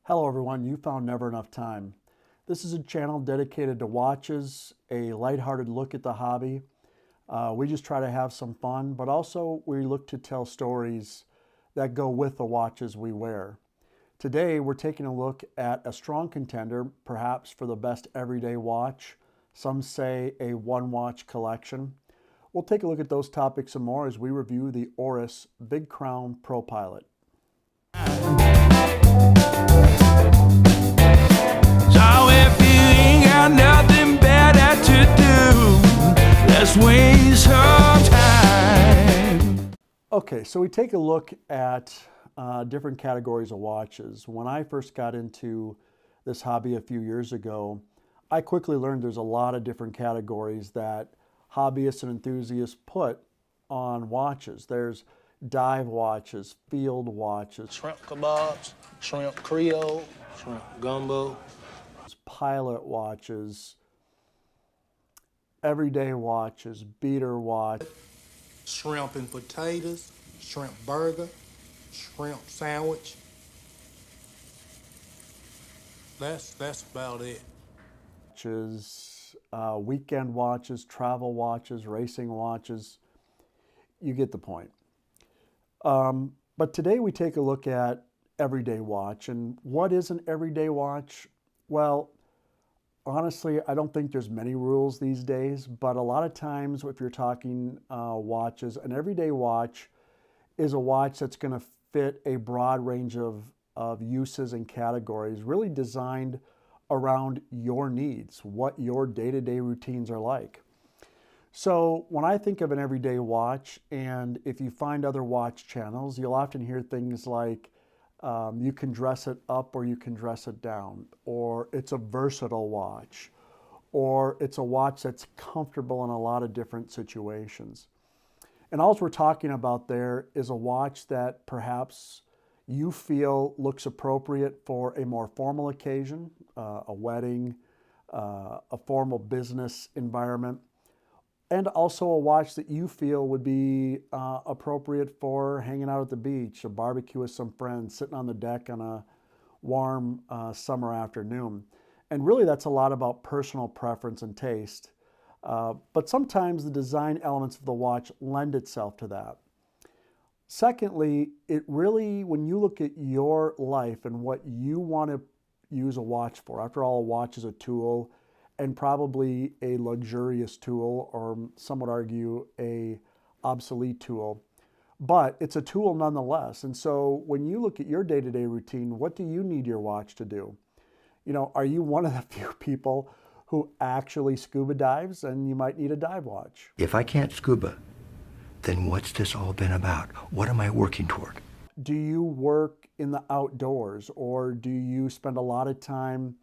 Hello everyone, you found Never Enough Time. This is a channel dedicated to watches, a lighthearted look at the hobby. We just try to have some fun, but also we look to tell stories that go with the watches we wear. Today we're taking a look at a strong contender, perhaps for the best everyday watch. Some say a one-watch collection. We'll take a look at those topics and more as we review the Oris Big Crown Pro Pilot. So if you ain't got nothing better to do, let's waste some time. Okay, so we take a look at different categories of watches. When I first got into this hobby a few years ago, I quickly learned there's a lot of different categories that hobbyists and enthusiasts put on watches. There's dive watches, field watches, shrimp kebabs, shrimp Creole, shrimp gumbo, pilot watches, everyday watches, beater watch, shrimp and potatoes, shrimp burger, shrimp sandwich. That's about it. Weekend watches, travel watches, racing watches. You get the point. But today we take a look at everyday watch. And what is an everyday watch? Well, honestly, I don't think there's many rules these days, but a lot of times if you're talking watches, an everyday watch is a watch that's going to fit a broad range of uses and categories, really designed around your needs, what your day-to-day routines are like. So when I think of an everyday watch, and if you find other watch channels, you'll often hear things like you can dress it up or you can dress it down, or it's a versatile watch, or it's a watch that's comfortable in a lot of different situations. And all we're talking about there is a watch that perhaps you feel looks appropriate for a more formal occasion, a wedding, a formal business environment, and also a watch that you feel would be appropriate for hanging out at the beach, a barbecue with some friends, sitting on the deck on a warm summer afternoon. And really that's a lot about personal preference and taste. But sometimes the design elements of the watch lend itself to that. Secondly, it really, when you look at your life and what you want to use a watch for, after all, a watch is a tool, and probably a luxurious tool, or some would argue a obsolete tool, but it's a tool nonetheless. And so when you look at your day-to-day routine, what do you need your watch to do? You know, are you one of the few people who actually scuba dives, and you might need a dive watch? If I can't scuba, then what's this all been about? What am I working toward? Do you work in the outdoors, or do you spend a lot of time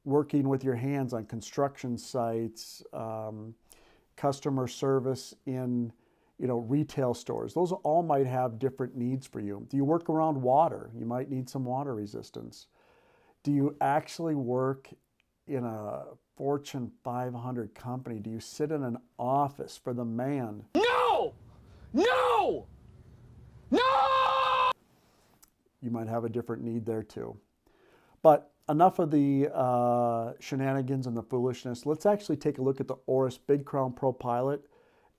working with your hands on construction sites, customer service in retail stores? Those all might have different needs for you. Do you work around water? You might need some water resistance. Do you actually work in a Fortune 500 company? Do you sit in an office for the man? No! No! No! You might have a different need there too. But enough of the shenanigans and the foolishness. Let's actually take a look at the Oris Big Crown Pro Pilot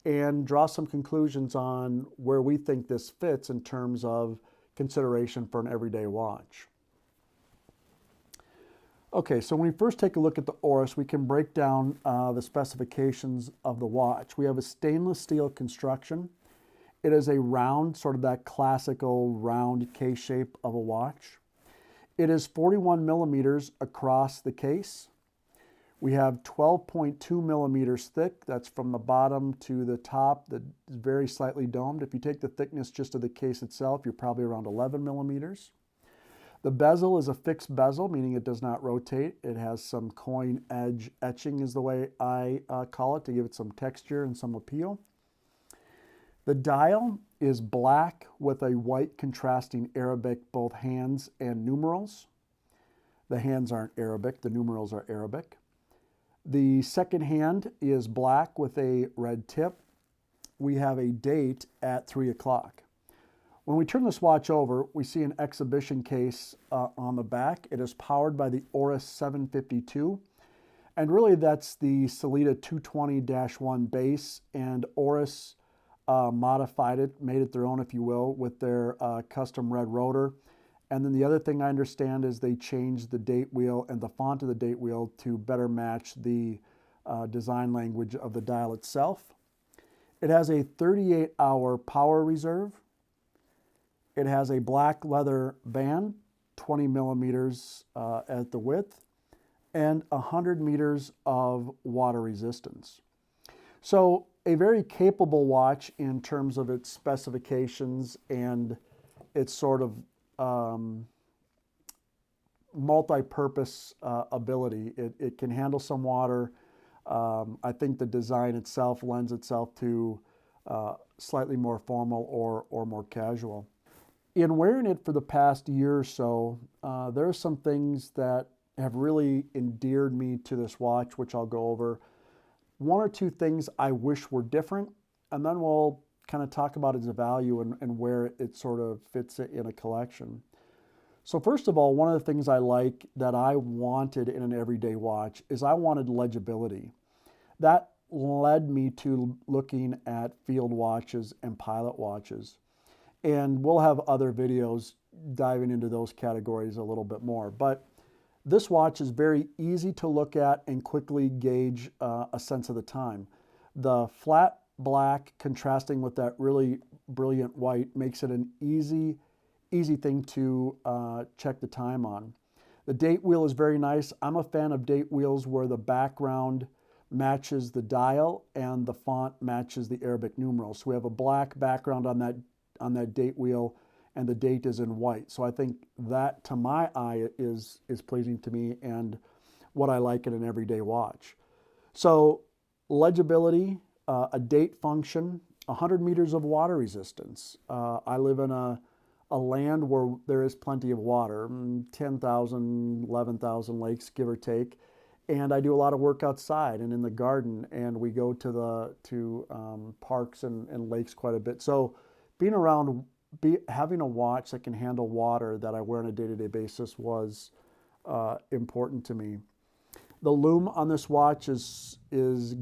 and draw some conclusions on where we think this fits in terms of consideration for an everyday watch. Okay, so when we first take a look at the Oris, we can break down the specifications of the watch. We have a stainless steel construction. It is a round, sort of that classical round case shape of a watch. It is 41 millimeters across the case. We have 12.2 millimeters thick. That's from the bottom to the top. That is very slightly domed. If you take the thickness just of the case itself, you're probably around 11 millimeters. The bezel is a fixed bezel, meaning it does not rotate. It has some coin edge etching is the way I call it, to give it some texture and some appeal. The dial is black with a white contrasting Arabic, both hands and numerals. The hands aren't Arabic, the numerals are Arabic. The second hand is black with a red tip. We have a date at 3 o'clock. When we turn this watch over, we see an exhibition case on the back. It is powered by the Oris 752. And really that's the Sellita 220-1 base, and Oris modified it, made it their own, if you will, with their custom red rotor. And then the other thing I understand is they changed the date wheel and the font of the date wheel to better match the design language of the dial itself. It has a 38-hour power reserve. It has a black leather band, 20 millimeters at the width, and 100 meters of water resistance. So a very capable watch in terms of its specifications and its sort of multi-purpose ability. It can handle some water. I think the design itself lends itself to slightly more formal or more casual. In wearing it for the past year or so, there are some things that have really endeared me to this watch, which I'll go over. One or two things I wish were different, and then we'll kind of talk about its value and where it sort of fits in a collection. So first of all, one of the things I like that I wanted in an everyday watch is I wanted legibility. That led me to looking at field watches and pilot watches. And we'll have other videos diving into those categories a little bit more. But this watch is very easy to look at and quickly gauge a sense of the time. The flat black contrasting with that really brilliant white makes it an easy thing to check the time on. The date wheel is very nice. I'm a fan of date wheels where the background matches the dial and the font matches the Arabic numerals. So we have a black background on that date wheel, and the date is in white. So I think that, to my eye, is pleasing to me and what I like in an everyday watch. So legibility, a date function, 100 meters of water resistance. I live in a land where there is plenty of water, 10,000, 11,000 lakes, give or take. And I do a lot of work outside and in the garden, and we go to parks and lakes quite a bit. So being around, having a watch that can handle water that I wear on a day-to-day basis was important to me. The lume on this watch is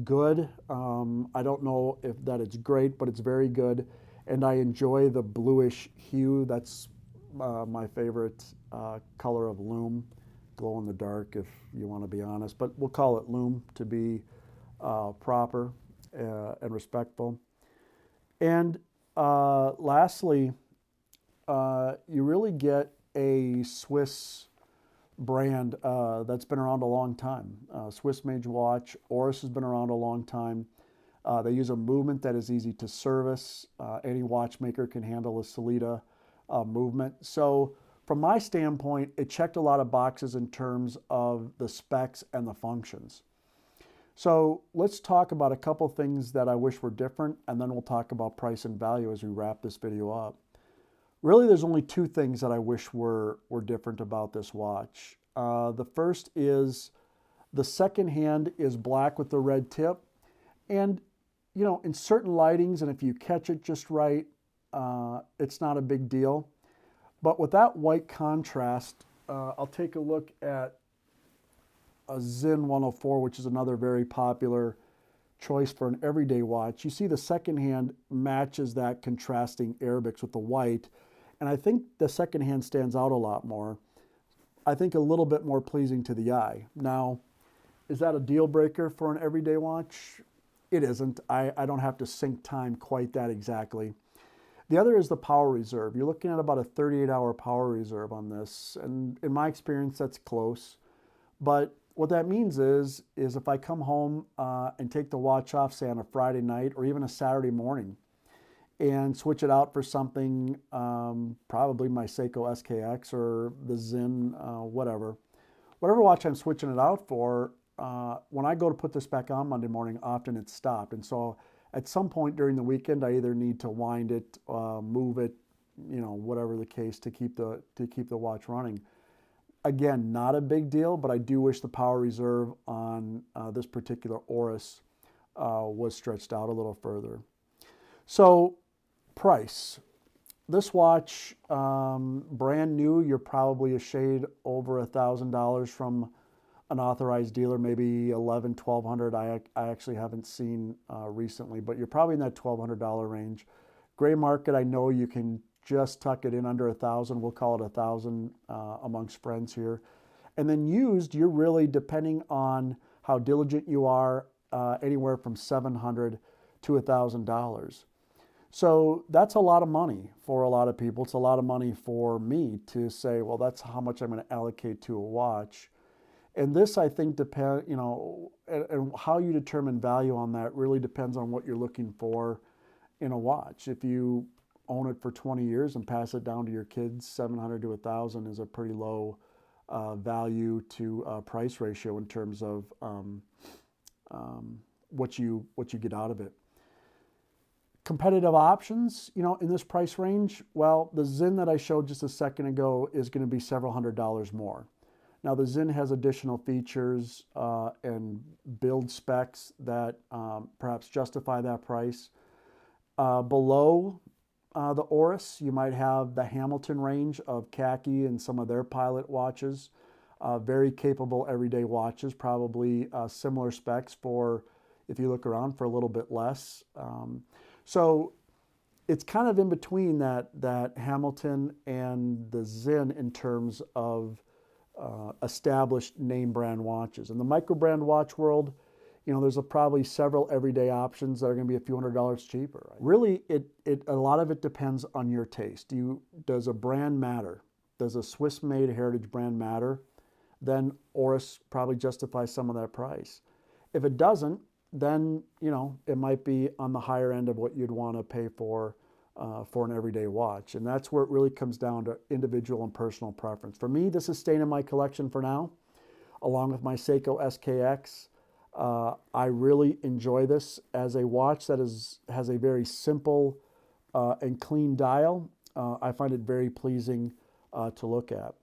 good. I don't know if that it's great, but it's very good. And I enjoy the bluish hue. That's my favorite color of lume. Glow in the dark, if you want to be honest. But we'll call it lume to be proper and respectful. And lastly, you really get a Swiss brand that's been around a long time. Swiss made watch. Oris has been around a long time. They use a movement that is easy to service. Any watchmaker can handle a Sellita movement. So from my standpoint, it checked a lot of boxes in terms of the specs and the functions. So let's talk about a couple things that I wish were different, and then we'll talk about price and value as we wrap this video up. Really, there's only two things that I wish were different about this watch. The first is the second hand is black with the red tip. And, you know, in certain lightings, and if you catch it just right, it's not a big deal. But with that white contrast, I'll take a look at a Zin 104, which is another very popular choice for an everyday watch. You see the second hand matches that contrasting Arabics with the white. And I think the second hand stands out a lot more. I think a little bit more pleasing to the eye. Now, is that a deal breaker for an everyday watch? It isn't. I don't have to sync time quite that exactly. The other is the power reserve. You're looking at about a 38-hour power reserve on this. And in my experience, that's close. But what that means is if I come home and take the watch off, say on a Friday night or even a Saturday morning, and switch it out for something, probably my Seiko SKX or the Zin, whatever watch I'm switching it out for, when I go to put this back on Monday morning, often it's stopped. And so at some point during the weekend, I either need to wind it, move it, you know, whatever the case, to keep the watch running. Again, not a big deal, but I do wish the power reserve on this particular Oris was stretched out a little further. So price. this watch, brand new, you're probably a shade over $1,000 from an authorized dealer, maybe 1,100, 1,200. I actually haven't seen recently, but you're probably in that $1,200 range. Gray market, I know you can just tuck it in under 1,000. We'll call it 1,000 amongst friends here. And then used, you're really, depending on how diligent you are, anywhere from $700 to $1,000. So that's a lot of money for a lot of people. It's a lot of money for me to say, well, that's how much I'm going to allocate to a watch. And this, I think, and how you determine value on that really depends on what you're looking for in a watch. If you own it for 20 years and pass it down to your kids, 700 to 1,000 is a pretty low value to price ratio in terms of what you get out of it. Competitive options, in this price range, well, the Zinn that I showed just a second ago is going to be several $100s more. Now, the Zinn has additional features and build specs that perhaps justify that price. Below the Oris, you might have the Hamilton range of khaki and some of their pilot watches. Very capable everyday watches, probably similar specs for, if you look around, for a little bit less. So it's kind of in between that Hamilton and the Zinn in terms of established name brand watches. In the micro brand watch world, there's probably several everyday options that are going to be a few $100s cheaper. Right? Really, a lot of it depends on your taste. Does a brand matter? Does a Swiss-made heritage brand matter? Then Oris probably justifies some of that price. If it doesn't, then it might be on the higher end of what you'd want to pay for an everyday watch. And that's where it really comes down to individual and personal preference. For me, this is staying in my collection for now, along with my Seiko SKX. I really enjoy this as a watch that has a very simple and clean dial. I find it very pleasing to look at.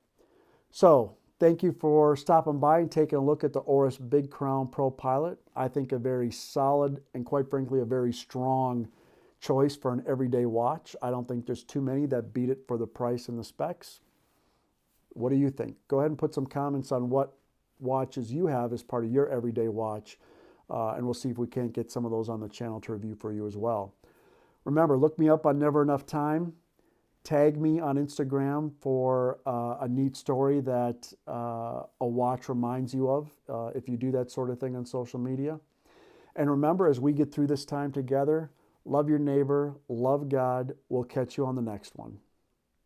So thank you for stopping by and taking a look at the Oris Big Crown Pro Pilot. I think a very solid and, quite frankly, a very strong choice for an everyday watch. I don't think there's too many that beat it for the price and the specs. What do you think? Go ahead and put some comments on what watches you have as part of your everyday watch, and we'll see if we can't get some of those on the channel to review for you as well. Remember, look me up on Never Enough Time. Tag me on Instagram for a neat story that a watch reminds you of, if you do that sort of thing on social media. And remember, as we get through this time together, love your neighbor, love God. We'll catch you on the next one.